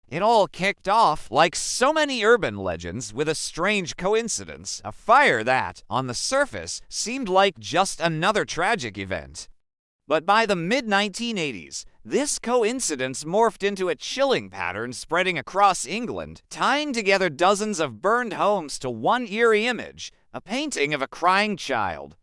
It all kicked off, like so many urban legends, with a strange coincidence, a fire that, on the surface, seemed like just another tragic event. But by the mid-1980s, this coincidence morphed into a chilling pattern spreading across England, tying together dozens of burned homes to one eerie image, a painting of a crying child.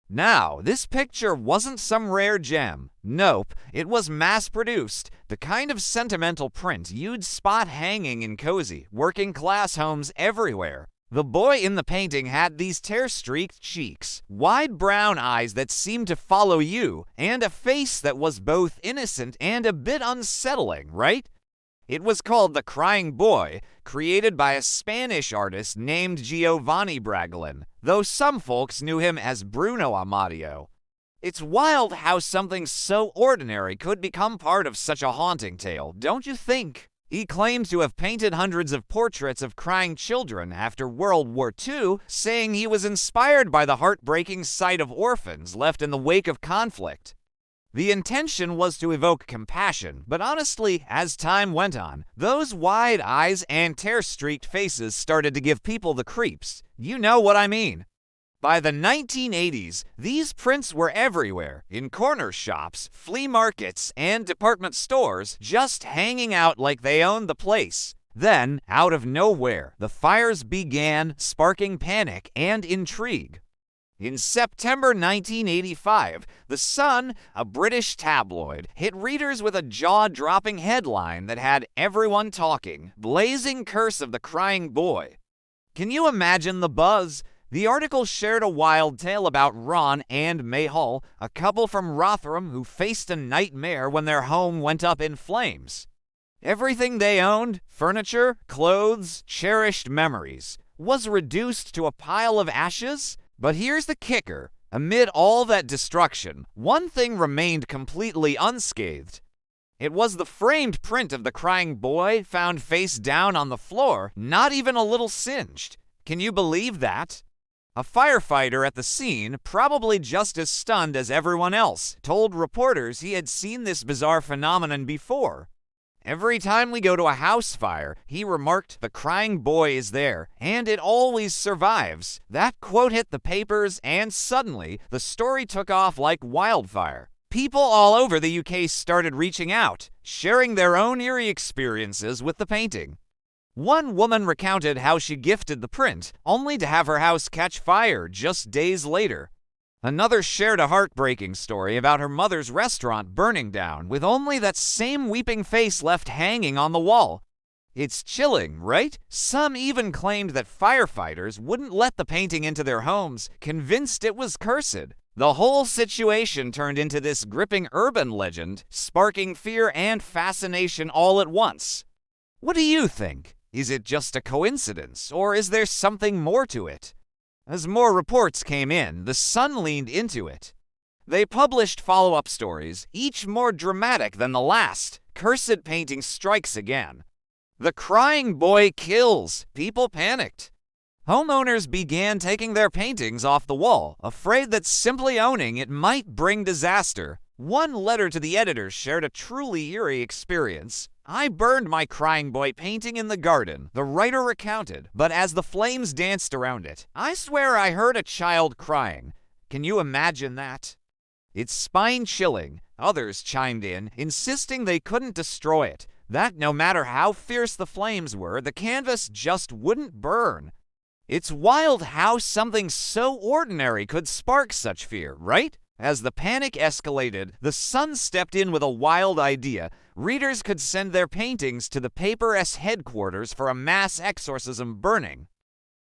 Now, this picture wasn't some rare gem. Nope, it was mass-produced, the kind of sentimental print you'd spot hanging in cozy, working-class homes everywhere. The boy in the painting had these tear-streaked cheeks, wide brown eyes that seemed to follow you, and a face that was both innocent and a bit unsettling, right? It was called The Crying Boy, created by a Spanish artist named Giovanni Bragolin, though some folks knew him as Bruno Amadio. It's wild how something so ordinary could become part of such a haunting tale, don't you think? He claimed to have painted hundreds of portraits of crying children after World War II, saying he was inspired by the heartbreaking sight of orphans left in the wake of conflict. The intention was to evoke compassion, but honestly, as time went on, those wide eyes and tear-streaked faces started to give people the creeps. You know what I mean. By the 1980s, these prints were everywhere, in corner shops, flea markets, and department stores, just hanging out like they owned the place. Then, out of nowhere, the fires began, sparking panic and intrigue. In September 1985, The Sun, a British tabloid, hit readers with a jaw-dropping headline that had everyone talking, Blazing Curse of the Crying Boy. Can you imagine the buzz? The article shared a wild tale about Ron and May Hull, a couple from Rotherham who faced a nightmare when their home went up in flames. Everything they owned, furniture, clothes, cherished memories, was reduced to a pile of ashes? But here's the kicker. Amid all that destruction, one thing remained completely unscathed. It was the framed print of the crying boy found face down on the floor, not even a little singed. Can you believe that? A firefighter at the scene, probably just as stunned as everyone else, told reporters he had seen this bizarre phenomenon before. Every time we go to a house fire, he remarked, the crying boy is there, and it always survives. That quote hit the papers, and suddenly, the story took off like wildfire. People all over the UK started reaching out, sharing their own eerie experiences with the painting. One woman recounted how she gifted the print, only to have her house catch fire just days later. Another shared a heartbreaking story about her mother's restaurant burning down, with only that same weeping face left hanging on the wall. It's chilling, right? Some even claimed that firefighters wouldn't let the painting into their homes, convinced it was cursed. The whole situation turned into this gripping urban legend, sparking fear and fascination all at once. What do you think? Is it just a coincidence, or is there something more to it? As more reports came in, The Sun leaned into it. They published follow-up stories, each more dramatic than the last. Cursed painting strikes again. The crying boy kills. People panicked. Homeowners began taking their paintings off the wall, afraid that simply owning it might bring disaster. One letter to the editors shared a truly eerie experience. I burned my crying boy painting in the garden, the writer recounted, but as the flames danced around it, I swear I heard a child crying. Can you imagine that? It's spine-chilling. Others chimed in, insisting they couldn't destroy it, that no matter how fierce the flames were, the canvas just wouldn't burn. It's wild how something so ordinary could spark such fear, right? As the panic escalated, The Sun stepped in with a wild idea. Readers could send their paintings to the paper's headquarters for a mass exorcism burning.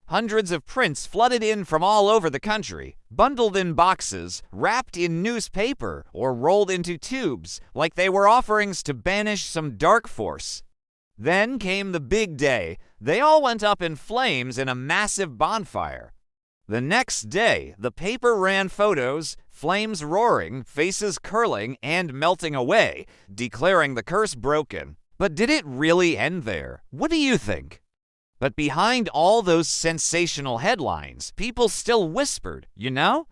Hundreds of prints flooded in from all over the country, bundled in boxes, wrapped in newspaper, or rolled into tubes, like they were offerings to banish some dark force. Then came the big day. They all went up in flames in a massive bonfire. The next day, the paper ran photos, flames roaring, faces curling, and melting away, declaring the curse broken. But did it really end there? What do you think? But behind all those sensational headlines, people still whispered, you know?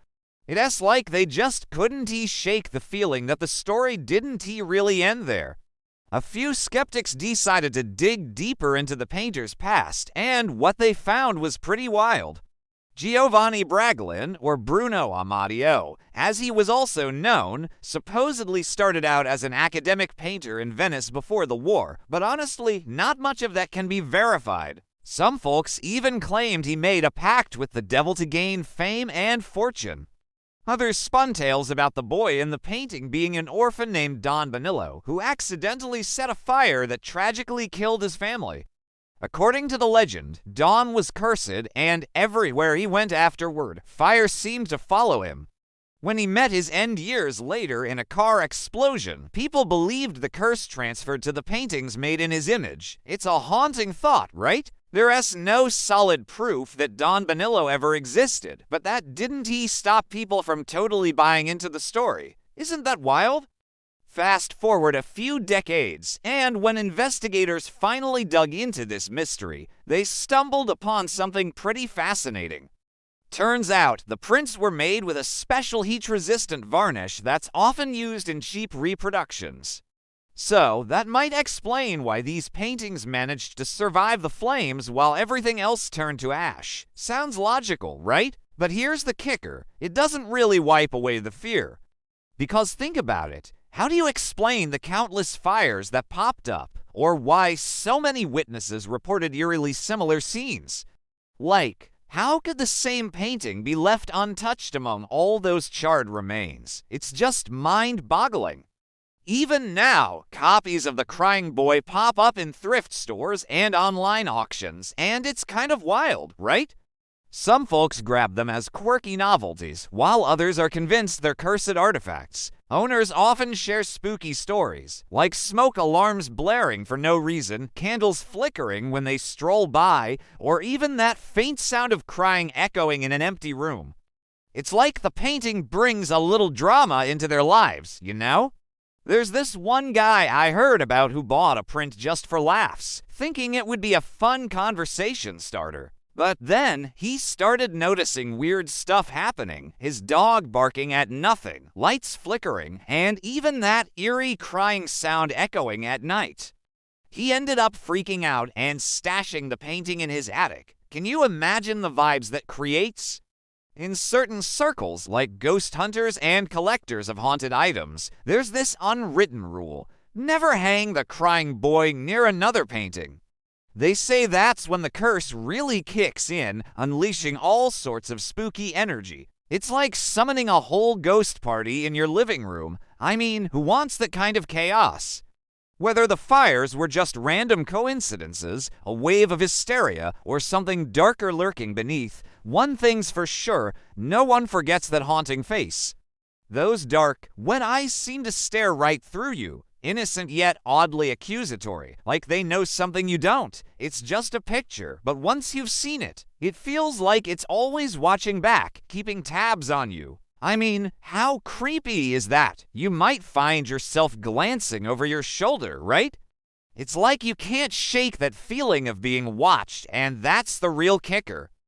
It's like they just couldn't shake the feeling that the story didn't really end there. A few skeptics decided to dig deeper into the painter's past, and what they found was pretty wild. Giovanni Braglin, or Bruno Amadio, as he was also known, supposedly started out as an academic painter in Venice before the war, but honestly, not much of that can be verified. Some folks even claimed he made a pact with the devil to gain fame and fortune. Others spun tales about the boy in the painting being an orphan named Don Bonillo, who accidentally set a fire that tragically killed his family. According to the legend, Don was cursed, and everywhere he went afterward, fire seemed to follow him. When he met his end years later in a car explosion, people believed the curse transferred to the paintings made in his image. It's a haunting thought, right? There's no solid proof that Don Bonillo ever existed, but that didn't stop people from totally buying into the story. Isn't that wild? Fast forward a few decades, and when investigators finally dug into this mystery, they stumbled upon something pretty fascinating. Turns out, the prints were made with a special heat-resistant varnish that's often used in cheap reproductions. So, that might explain why these paintings managed to survive the flames while everything else turned to ash. Sounds logical, right? But here's the kicker. It doesn't really wipe away the fear. Because think about it. How do you explain the countless fires that popped up, or why so many witnesses reported eerily similar scenes? Like, how could the same painting be left untouched among all those charred remains? It's just mind-boggling. Even now, copies of The Crying Boy pop up in thrift stores and online auctions, and it's kind of wild, right? Some folks grab them as quirky novelties, while others are convinced they're cursed artifacts. Owners often share spooky stories, like smoke alarms blaring for no reason, candles flickering when they stroll by, or even that faint sound of crying echoing in an empty room. It's like the painting brings a little drama into their lives, you know? There's this one guy I heard about who bought a print just for laughs, thinking it would be a fun conversation starter. But then, he started noticing weird stuff happening, his dog barking at nothing, lights flickering, and even that eerie crying sound echoing at night. He ended up freaking out and stashing the painting in his attic. Can you imagine the vibes that creates? In certain circles, like ghost hunters and collectors of haunted items, there's this unwritten rule: never hang the crying boy near another painting. They say that's when the curse really kicks in, unleashing all sorts of spooky energy. It's like summoning a whole ghost party in your living room. I mean, who wants that kind of chaos? Whether the fires were just random coincidences, a wave of hysteria, or something darker lurking beneath, one thing's for sure: no one forgets that haunting face. Those dark, wet eyes seem to stare right through you. Innocent yet oddly accusatory, like they know something you don't. It's just a picture, but once you've seen it, it feels like it's always watching back, keeping tabs on you. I mean, how creepy is that? You might find yourself glancing over your shoulder, right? It's like you can't shake that feeling of being watched, and that's the real kicker.